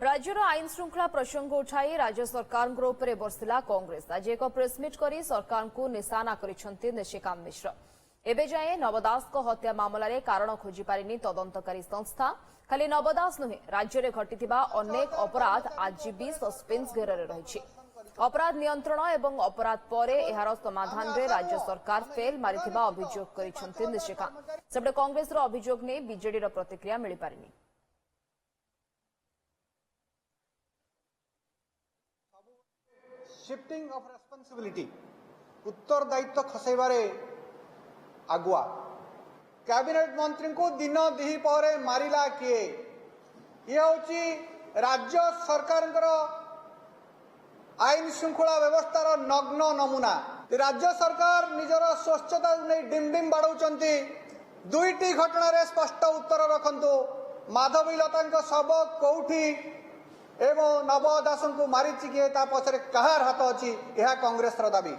राज्यर आईन श्रृंखला प्रसंग उठाई राज्य सरकार उपरे बर्षिला कांग्रेस आज एक प्रेसमिट कर सरकार को निशाना कर निशिकांत मिश्र एबे जाए नवदास हत्या मामलें कारण खोजी पारिनी तदंतकारी संस्था खाली नवदास नुहे राज्य में घटी अनेक अपराध आज भी सस्पेन्स घेर रही अपराध नियंत्रण एवं अपराध पर एहार समाधान रे राज्य सरकार फेल मारिथिबा अभियोग करिसेंति निशिकांत सेपटे कांग्रेस अभियोग ने बीजेडी प्रतिक्रिया मिल पारिनी। शिफ्टिंग ऑफ रेस्पॉन्सिबिलिटी उत्तरदायित्व खसैबारे आगुआ कैबिनेट मंत्री को दिन दिही पहरे मारिला किए ये होची राज्य सरकार आईन श्रृंखला व्यवस्थार नग्न नमूना। राज्य सरकार निजर स्वच्छता नहीं डिमडिम बाड़ौचंती दुईटी घटना स्पष्ट उत्तर रखंतु माधवीलता शव कौटी एवं नव दास को मारी किए पछरे कहार हाथ अच्छी यह कांग्रेस दाबी।